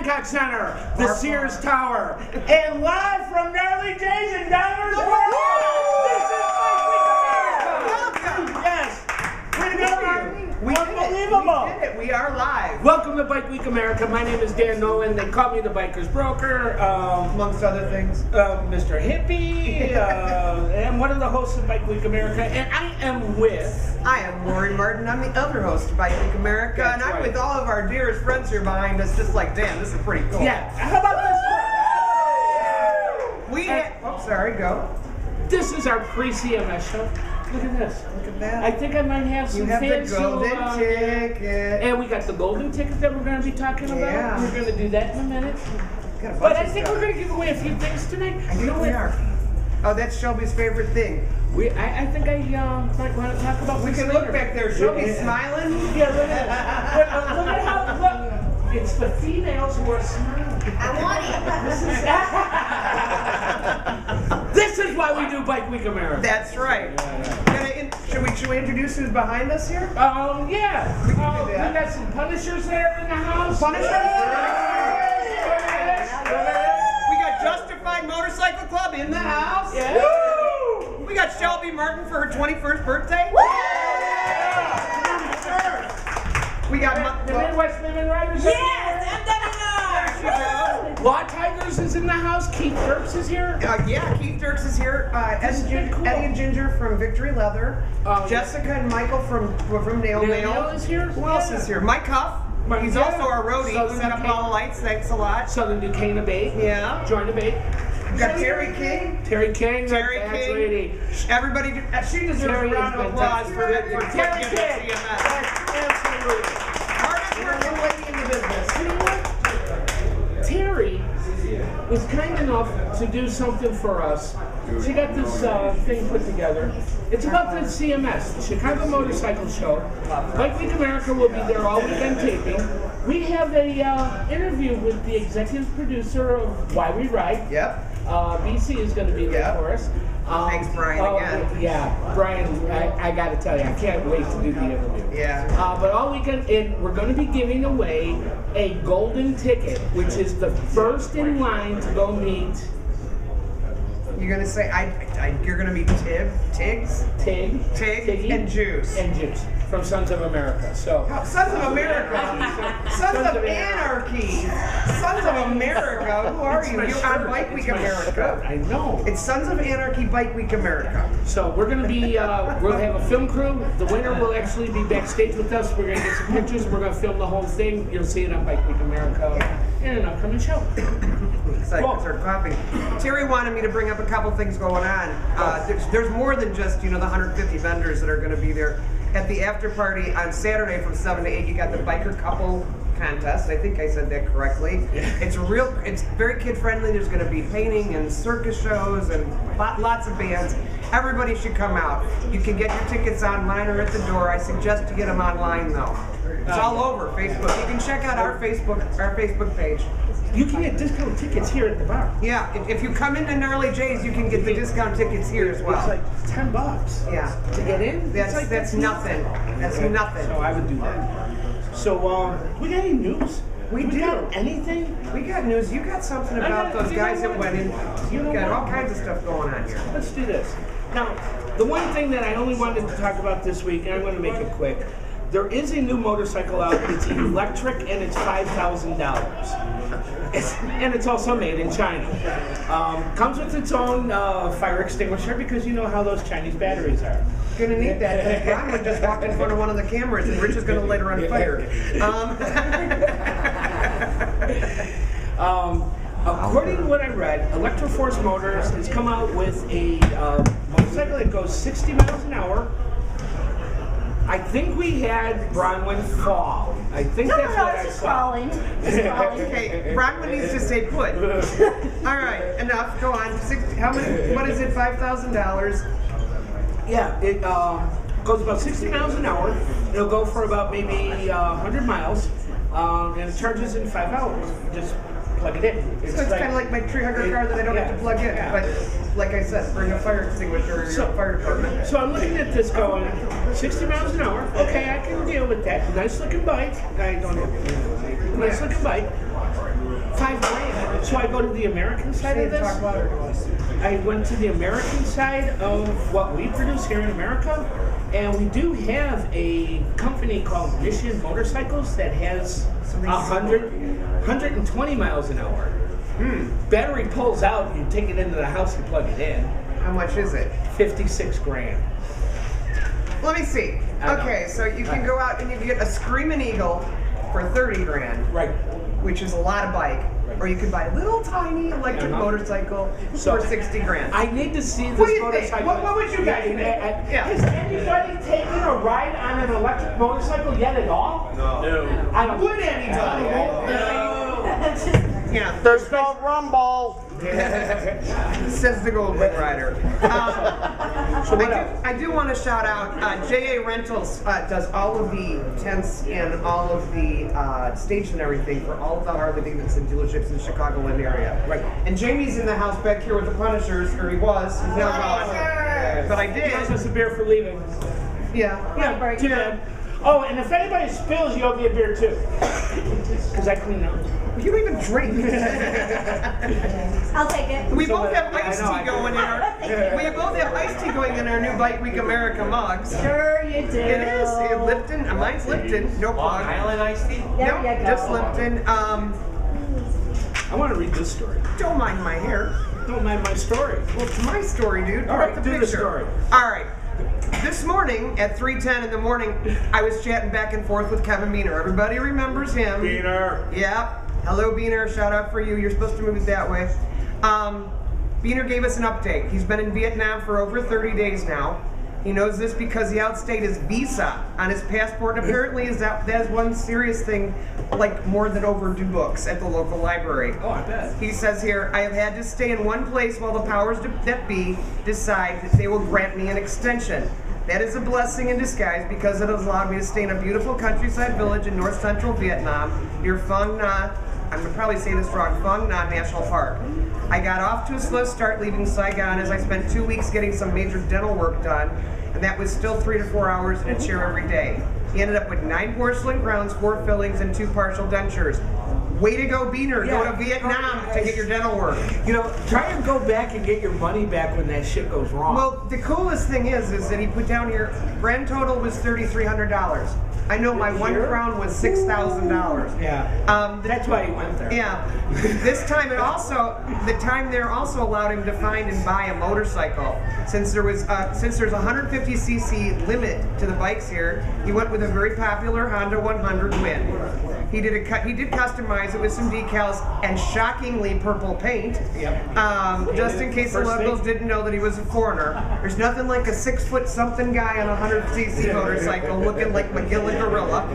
Hancock Center, the Sears Tower, and live from Harley-Davidson in Downers Grove. This is Bike Week America. Yes. Way to go, Martin. Unbelievable. We did it. We are live. Welcome to Bike Week America. My name is Dan Nolan. They call me the Biker's Broker. Amongst other things. Mr. Hippie. And one of the hosts of Bike Week America. And I am with... I am Lori Martin. I'm the other host of Bike Week America. That's and I'm right. with all of our dearest friends here behind us, just like Dan. This is pretty cool. Yeah. How about this? Go. This is our pre-CMS show. Look at this. Look at that. I think I might have some You have fans the golden ticket. And we got the golden ticket that we're going to be talking about. Yeah. We're going to do that in a minute. Got a bunch But of I think stuff. we're going to give away a few things tonight. I think we are. Oh, that's Shelby's favorite thing. I think I might want to talk about We this can later. look back there. Shelby's smiling. Yeah, look at that. Look at how, look. It's the females who are smiling. I want it. This is why we do Bike Week America. That's right. Should we introduce who's behind us here? Yeah. We can do that. We got some Punishers there in the house. Punishers? We got Justified Motorcycle Club in the house. Yeah. Woo! We got Shelby Martin for her 21st birthday. Woo! We got The Midwest Women Riders. Yes, Law Tigers is in the house. Keith Dirks is here. yeah, Keith Dirks is here. This has been cool. Eddie and Ginger from Victory Leather. Jessica and Michael from Nail Mail. Is here. Who else is here? Mike Huff. He's also our roadie. Southern Set up all the lights. Thanks a lot. Southern Duquesne Bay. Yeah. Join the Bay. We got Terry King. Terry King. Terry that's King. lady. Everybody, she deserves Terry a round has of been applause for Terry putting King. in CMS. Absolutely. Hardest working lady in the business. You know what? Terry was kind enough to do something for us. She got this thing put together. It's about the CMS, the Chicago Motorcycle Show. Bike Week America will be there all weekend taping. We have a interview with the executive producer of Why We Ride. Yep. BC is going to be there for us. Thanks, Brian, again. Yeah, Brian, I got to tell you, I can't wait to do the interview. Yeah. But all weekend, we're going to be giving away a golden ticket, which is the first in line to go meet. You're gonna say you're gonna meet Tiggs, Tig, Tiggy, and Juice. And Juice from Sons of America. So Sons of America. Sons of Anarchy. Sons of America. Who are you? You're on Bike Week America. I know. It's Sons of Anarchy Bike Week America. So we're going to be, we'll have a film crew. The winner will actually be backstage with us. We're going to get some pictures. We're going to film the whole thing. You'll see it on Bike Week America in an upcoming show. Excited to start clapping. Terry wanted me to bring up a couple things going on. There's more than just, the 150 vendors that are going to be there. At the after party on Saturday from 7 to 8, you got the biker couple contest. I think I said that correctly. It's very kid friendly. There's going to be painting and circus shows and lots of bands. Everybody should come out. You can get your tickets online or at the door. I suggest you get them online though. It's all over Facebook. You can check out our Facebook page. You can get discount tickets here at the bar. Yeah, if you come into Gnarly J's, you can get the discount tickets here as well. It's like $10. Yeah. To get in? That's nothing. That's nothing. So I would do that. So, we got any news? We do. Got anything? We got news. You got something about those guys that went in. You got all kinds of stuff going on here. Let's do this. Now, the one thing that I only wanted to talk about this week, and I'm going to make it quick. There is a new motorcycle out. It's electric and it's $5,000. And it's also made in China. Comes with its own fire extinguisher because you know how those Chinese batteries are. Gonna need that. Brian just walked in front of one of the cameras and Rich is gonna light her on fire. According to what I read, Electroforce Motors has come out with a motorcycle that goes 60 miles an hour. I think we had Bronwyn fall. I think that's what I saw. Crawling. Okay, Bronwyn needs to stay put. All right, enough. Go on. How many? What is it? $5,000. Yeah, it goes about 60 miles an hour. It'll go for about maybe 100 miles, and it charges in 5 hours. Just plug it in. So it's kind of like my tree hugger car that I don't have to plug in. Yeah. But like I said, bring a fire extinguisher or your fire department. So I'm looking at this going 60 miles an hour. Okay, I can deal with that. Nice looking bike. I don't have nice looking bike. So I go to the American side of this. I went to the American side of what we produce here in America, and we do have a company called Mission Motorcycles that has 120 miles an hour. Battery pulls out, you take it into the house, you plug it in. How much is it? 56 grand. Let me see. Okay, so you can go out and you can get a Screaming Eagle for 30 grand. Right. Which is a lot of bike. Or you could buy a little tiny electric motorcycle for 60 grand. I need to see this What do you motorcycle. think? What would you guys think? Has anybody taken a ride on an electric motorcycle yet at all? No. I don't. Would anybody? Yeah. There's no rumble. Says the Golden Rider. I do want to shout out, JA Rentals does all of the tents and all of the stages and everything for all of the Harley-Davidson dealerships in the Chicagoland area. Right. And Jamie's in the house back here with the Punishers, or he was. He's now gone. But I He owes us did. a beer for leaving. Yeah. Too bad. Oh, and if anybody spills, you owe me a beer too. Because I clean up. You don't even drink. I'll take it. We So, both have iced I tea going in our. We both have iced tea going in our new Bike Week America mugs. Sure you do. It is. Lipton. Mine's Lipton. No plug. Island iced tea? There Nope, you go. just Lipton. I want to read this story. Don't mind my hair. Don't mind my story. Well, it's my story, dude. All right, Put do the picture. story. All right. This morning at 3:10 in the morning, I was chatting back and forth with Kevin Beaner. Everybody remembers him. Beaner. Yep. Hello, Beaner. Shout out for you. You're supposed to move it that way. Beaner gave us an update. He's been in Vietnam for over 30 days now. He knows this because he outstayed his visa on his passport. Apparently, that is one serious thing, like more than overdue books at the local library. Oh, I bet. He says here, I have had to stay in one place while the powers that be decide that they will grant me an extension. That is a blessing in disguise because it has allowed me to stay in a beautiful countryside village in north central Vietnam near Phang Nga. I'm going to probably say this wrong, Phang Nga National Park. I got off to a slow start leaving Saigon as I spent 2 weeks getting some major dental work done, and that was still 3 to 4 hours in a chair every day. He ended up with 9 porcelain crowns, 4 fillings, and 2 partial dentures. Way to go, Beaner. Go to Vietnam to get your dental work. You know, try and go back and get your money back when that shit goes wrong. Well, the coolest thing is that he put down here, grand total was $3,300. I know my one crown was $6,000. Yeah. That's why he went there. Yeah. This time the time there also allowed him to find and buy a motorcycle. Since there's a 150cc limit to the bikes here, he went with a very popular Honda 100 Win. He did customize it with some decals and shockingly purple paint. Yep. Just in case the locals didn't know that he was a foreigner. There's nothing like a 6-foot-something guy on a 100cc motorcycle looking like McGill and Gorilla.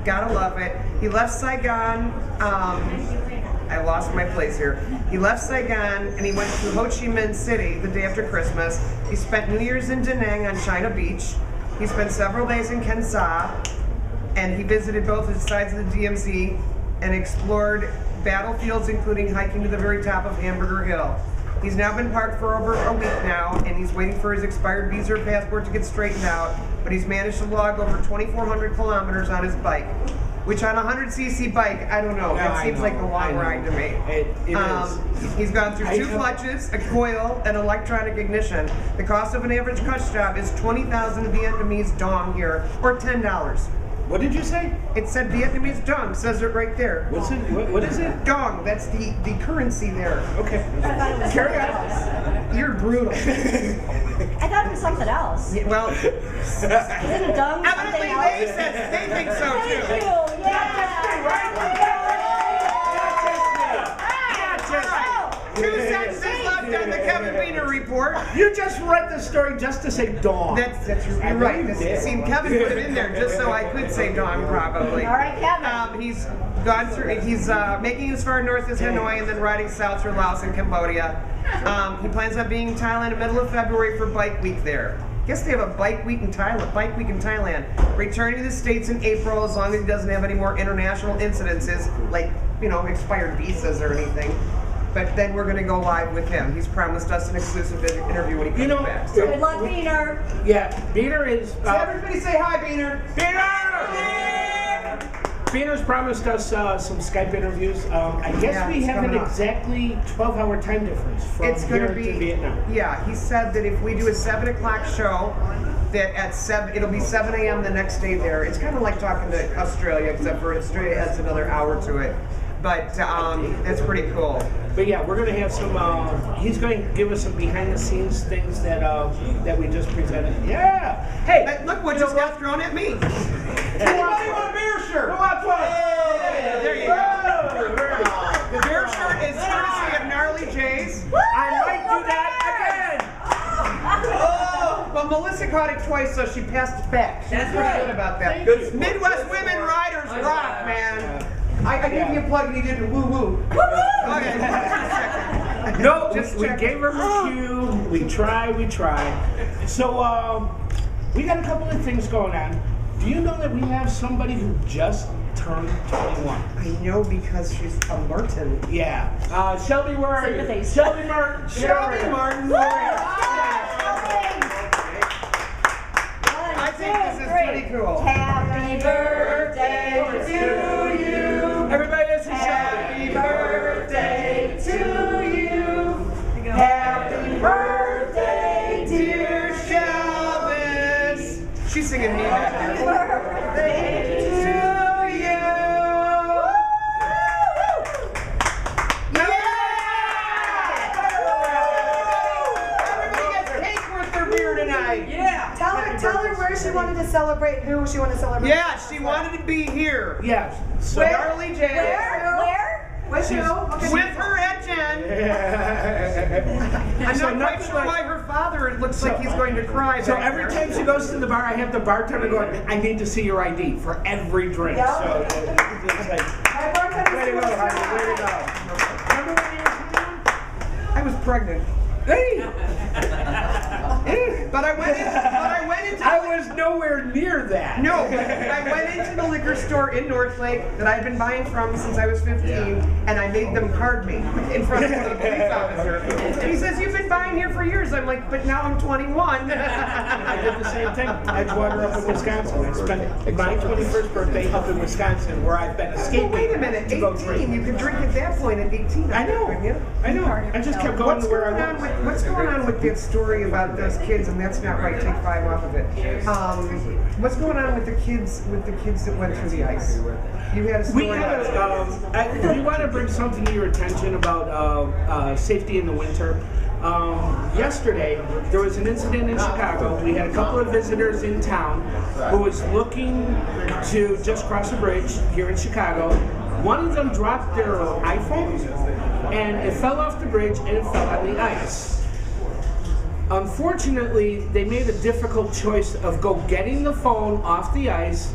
Gotta love it. He left Saigon. I lost my place here. He left Saigon and he went to Ho Chi Minh City the day after Christmas. He spent New Year's in Da Nang on China Beach. He spent several days in Ken Sa, and he visited both sides of the DMZ and explored battlefields, including hiking to the very top of Hamburger Hill. He's now been parked for over a week now, and he's waiting for his expired visa or passport to get straightened out, but he's managed to log over 2,400 kilometers on his bike, which on a 100cc bike, I don't know, that seems like a long ride to me. It is. He's gone through 2 clutches, a coil, and electronic ignition. The cost of an average clutch job is 20,000 Vietnamese dong here, or $10. What did you say? It said Vietnamese dong, says it right there. What's it? What is it? Dong, that's the currency there. Okay. Carry on. You're brutal. I thought it was something else. Yeah, well, Isn't it dumb? evidently they think so Thank you. too. Yeah. 2 sentences left on the Kevin Beaner report. You just read the story just to say dawn. That's you're right. See, Kevin put it in there just so I could say dong probably. All right, Kevin. He's gone through. He's making as far north as Hanoi and then riding south through Laos and Cambodia. He plans on being in Thailand in the middle of February for Bike Week there. Guess they have a Bike Week in Thailand. Bike Week in Thailand. Returning to the States in April, as long as he doesn't have any more international incidences like expired visas or anything. But then we're going to go live with him. He's promised us an exclusive interview when he comes back. So. Good luck, Beaner. Yeah, Beaner is. So everybody say hi, Beaner. Beaner! Spinner's promised us some Skype interviews. I guess Yeah, we it's have an coming up. exactly 12-hour time difference from It's going here to be to Vietnam. Yeah, he said that if we do a 7 o'clock show, that at 7 it'll be 7 a.m. the next day there. It's kind of like talking to Australia, except for Australia adds another hour to it. But that's pretty cool. But yeah, we're going to have some. He's going to give us some behind-the-scenes things that we just presented. Yeah. Hey, Look what just got thrown at me. Anybody want a beer shirt? Who wants one? Yeah, there you go. The beer shirt is courtesy of Gnarly J's. I might do that Well, Melissa caught it twice, so she passed it back. She's That's pretty right. good about that. Thank you. Midwest Women Riders rock, man. I gave you a plug and you didn't woo-woo. Okay, again. No, we gave her her cue. We try. So we got a couple of things going on. Do you know that we have somebody who just turned 21? I know because she's a Martin. Yeah. Shelby, where are you? Sympathies. Shelby Martin. Shelby Martin. I think this is pretty cool. Happy birthday to you. Everybody listen, Happy Shelby. birthday to you. Happy birthday, dear Shelvis. She's singing me back Happy there. birthday to you. Tell her where she wanted to celebrate, who she wanted to celebrate. Yeah, she wanted to be here. Yeah. So Gnarly J. Where? With who? Okay. With her at Jen. I'm So not quite nothing sure like- why her father it looks like he's going to cry. So back every there. time she goes to the bar, I have the bartender going, I need to see your ID for every drink. Yeah. So it's like, My bartender way to go, honey, way to go. Remember when you were 21? I was pregnant. Hey! But I went into I was nowhere near that. No, I went into the liquor store in Northlake that I've been buying from since I was 15, and I made them card me in front of the police officer. And he says, "You've been buying here for years." I'm like, "But now I'm 21." I did the same thing. Edgewater up in Wisconsin. I spent my 21st birthday up in Wisconsin, where I've been Well, escaping wait a minute, to go 18. drink. You could drink at that point at 18. I know. couldn't you? I know. I just kept going to where I was. What's going on with that story about those kids? And that's not right. Take 5 off of it. What's going on with the kids? With the kids that went through the ice? You had a story. We we want to bring something to your attention about safety in the winter. Yesterday, there was an incident in Chicago. We had a couple of visitors in town who was looking to just cross a bridge here in Chicago. One of them dropped their iPhone, and it fell off the bridge, and it fell on the ice. Unfortunately, they made a difficult choice of getting the phone off the ice.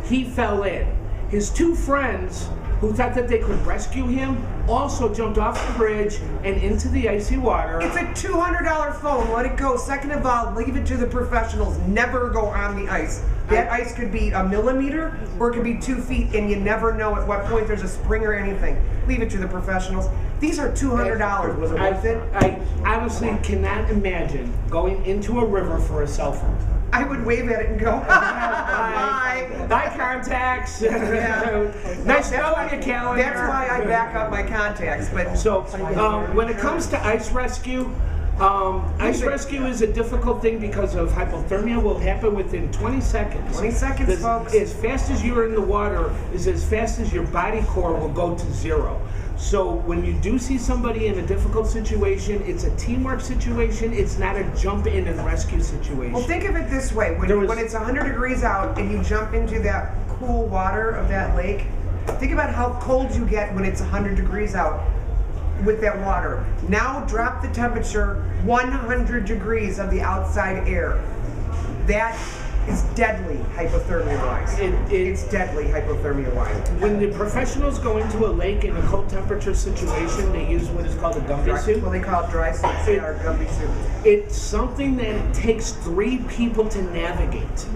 He fell in. His two friends, who thought that they could rescue him, also jumped off the bridge and into the icy water. It's a $200 phone. Let it go. Second of all, leave it to the professionals. Never go on the ice. That ice could be a millimeter or it could be 2 feet, and you never know at what point there's a spring or anything. Leave it to the professionals. These are $200. Was it worth it? I honestly cannot imagine going into a river for a cell phone. I would wave at it and go, bye. Bye contacts. Yeah. Nice knowing you, calendar. That's why I back up my contacts. But So, when it comes to ice rescue, ice rescue is a difficult thing because of hypothermia. Will happen within 20 seconds. 20 seconds, folks. As fast as you're in the water is as fast as your body core will go to zero. So when you do see somebody in a difficult situation, it's a teamwork situation. It's not a jump in and rescue situation. Well, think of it this way: when it's 100 degrees out and you jump into that cool water of that lake, think about how cold you get when it's 100 degrees out with that water. Now drop the temperature 100 degrees of the outside air. That is deadly hypothermia-wise. It's deadly hypothermia-wise. When the professionals go into a lake in a cold temperature situation, they use what is called a Gumby suit. Well, they call it dry suits. They are Gumby suit. It's something that it takes 3 people to navigate.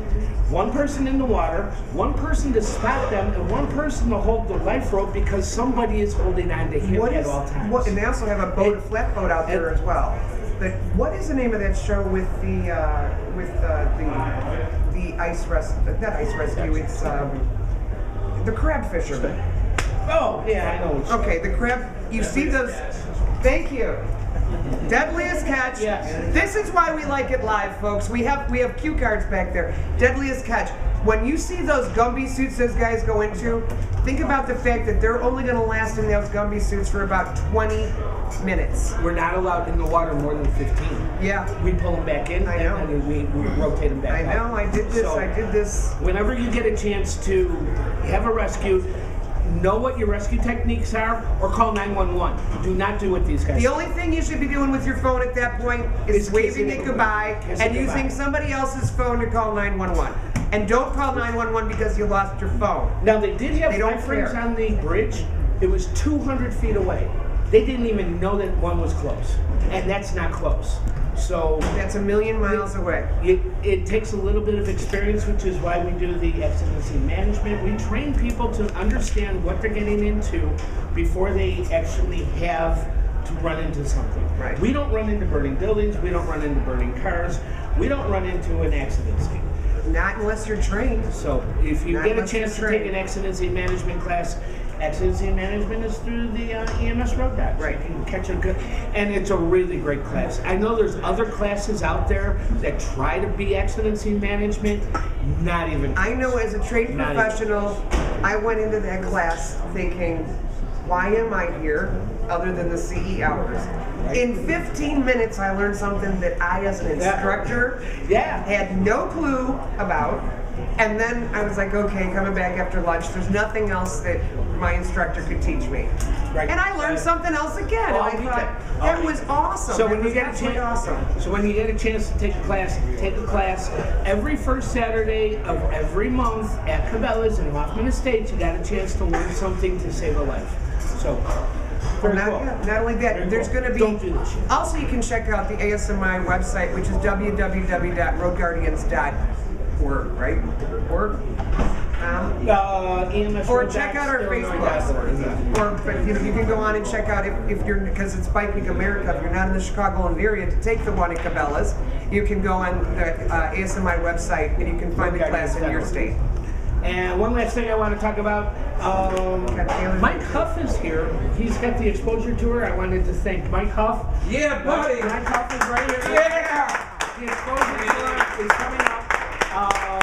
One person in the water, one person to spot them, and one person to hold the life rope because somebody is holding on to him at all times. And they also have a boat, a flatboat out there as well. But what is the name of that show with the ice rescue? Not ice rescue. It's the crab fishermen. Oh, yeah, I know. Okay, the crab. You see those? Thank you. Deadliest catch. Yes. This is why we like it live, folks. We have cue cards back there. Deadliest catch. When you see those Gumby suits those guys go into, think about the fact that they're only going to last in those Gumby suits for about 20 minutes. We're not allowed in the water more than 15. Yeah. We pull them back in, I know. and then we rotate them back I know. out. I did this. So, I did this. whenever you get a chance to have a rescue, know what your rescue techniques are, or call 911. Do not do what these guys The do. only thing you should be doing with your phone at that point is It's waving kissing it it goodbye goodbye. and using somebody else's phone to call 911. And don't call 911 because you lost your phone. Now, they did have They don't lifers care. on the bridge. It was 200 feet away. They didn't even know that one was close, and that's not close. So That's a million miles away. it takes a little bit of experience, which is why we do the exigency management. We train people to understand what they're getting into before they actually have to run into something. Right. We don't run into burning buildings. We don't run into burning cars. We don't run into an accident scene. Not unless you're trained. So if you Not get a unless chance to you're take trained. an exigency management class, exigency management is through the EMS road docs. Right. You can catch a good, and it's a really great class. I know there's other classes out there that try to be exigency management, not even. I know as a trained Not professional, I went into that class thinking, why am I here other than the CE hours? In 15 minutes, I learned something that I, as an instructor, Yeah. had no clue about. And then I was like, okay, coming back after lunch, there's nothing else that my instructor could teach me. Right. And I learned something else again. All And I weekend. thought, All that was awesome. So That when you was get a absolutely chance, awesome. so when you get a chance to take a class every first Saturday of every month at Cabela's in Hoffman Estates. You got a chance to learn something to save a life. So. Very Not, cool. yeah, not only that, Very there's cool. going to be. Don't do this shit. Also, you can check out the ASMI website, which is www.roadguardians.org, right? Org? EMS Or road check docs, out our Illinois Facebook. docs. Or but, you know, you can go on and check out if you're, because it's Bike Week America, if you're not in the Chicagoland area to take the one at Cabela's, you can go on the ASMI website and you can find the class in your state. And one last thing I want to talk about. Mike Huff is here. He's got the exposure tour. I wanted to thank Mike Huff. Yeah, buddy. Mike Huff is right here. Yeah. The exposure tour is coming up on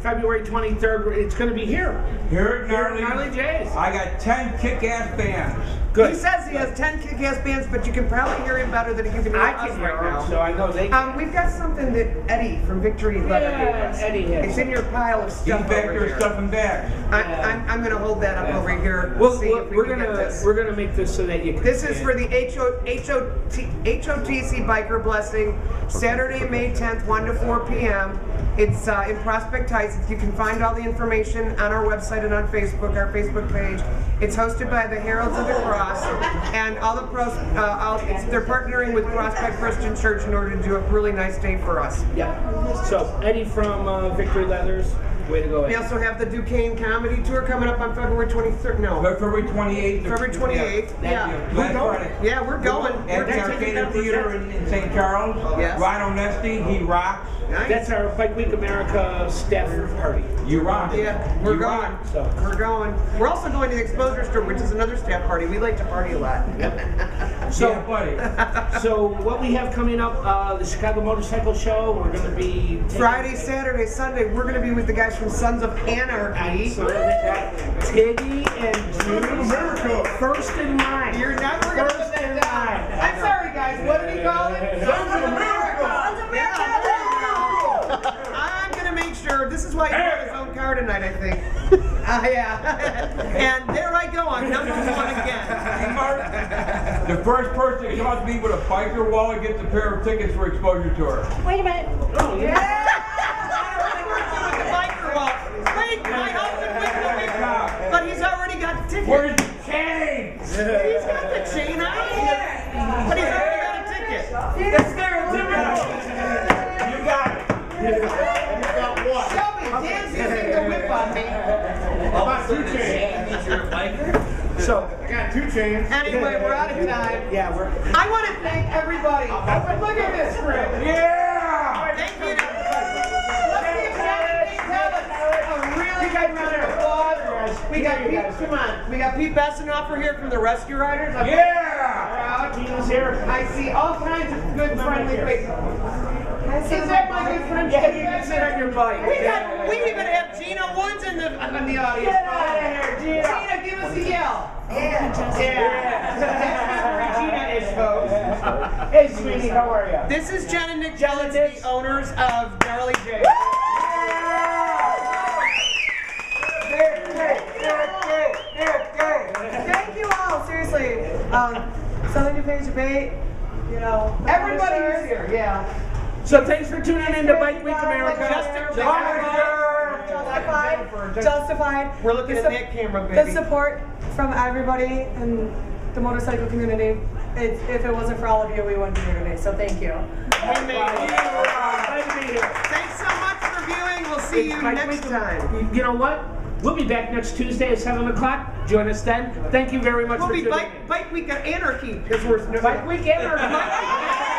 February 23rd. It's going to be here. Here at Gnarly J's. I got 10 kick-ass bands. Good. He says he has 10 kick-ass bands, but you can probably hear him better than he can hear I us can hear right now. him, so I know they can. We've got something that Eddie from Victory Leather gave us. Eddie has. It's in your pile of He's stuff back over there here. stuffing bags. I'm gonna hold that up over here. Well, See if we we're can get gonna this. we're gonna make this so that you can. This see is it. for the HOTC Biker Blessing, Saturday, May 10th, 1 to 4 p.m. It's in Prospect Heights. You can find all the information on our website and on Facebook, our Facebook page. It's hosted by the Heralds of the Cross, and all the they're partnering with Prospect Christian Church in order to do a really nice day for us. Yeah. So Eddie from Victory Leathers, way to go, We Eddie. also have the Duquesne Comedy Tour coming up on February 23rd. No, February 28th. February 28th. Yeah. Last Friday. Yeah, we're going. At the Arcade Theater in St. Charles. Yes. Rhino Nesty, he rocks. Nice. That's our Bike Week America staff party. You rock. Yeah, we're You going. rock. So. We're going. We're also going to the Exposure Store, which is another staff party. We like to party a lot. So, Yeah, buddy. so what we have coming up, the Chicago Motorcycle Show, we're going to be taking- Friday, Saturday, Sunday, we're going to be with the guys from Sons of Anarchy. So Tiggy and Juice, first in line. You're not we're gonna put First that in down. line. I'm sorry, guys. What did he call it? Sons of America. Sons of America. I'm gonna make sure. This is why he brought his own car tonight, I think. Yeah. And there I go on number 1 again. Hey, Mark, the first person to come out to me with a biker wallet gets a pair of tickets for Exposure Tour. Wait a minute. Oh, yeah. Wait, my husband went to me, but he's already got the ticket. Where's the chain? He's got the chain on, but he's already got a ticket. That's stereotypical. You got it. Shelby, Dan's using the whip on me. About 2 chains. So, I got 2 chains. Anyway, we're out of time. yeah, we're. I want to thank everybody. Look at this, Rick. Yeah! Thank you. Let's give Shelby a really good round of applause. We got Pete, come on. We got Pete Bessenoff here from the Rescue Riders. Yeah! Gina's here. I see all kinds of good, friendly faces. Is that my good friend? Yeah, you can sit on your bike. We even have Gina Woods in the audience. Get out of here, Gina. Gina, give us a yell. Yeah. That's where Gina is, folks. Hey, sweetie, how are you? This is Jen and Nick Jellins, the owners of Harley J. Thank you all, seriously. Southern DuPage debate, you know. Everybody is here, yeah. So thanks for tuning in to Bike Week America. Justified. We're looking at that camera, baby. The support from everybody in the motorcycle community. If it wasn't for all of you, we wouldn't be here today. So thank you. We made it. Thanks so much for viewing. We'll see you next time. You know what? We'll be back next Tuesday at 7 o'clock. Join us then. Thank you very much for tuning in. Bike Week Anarchy, because we're Bike Week Anarchy.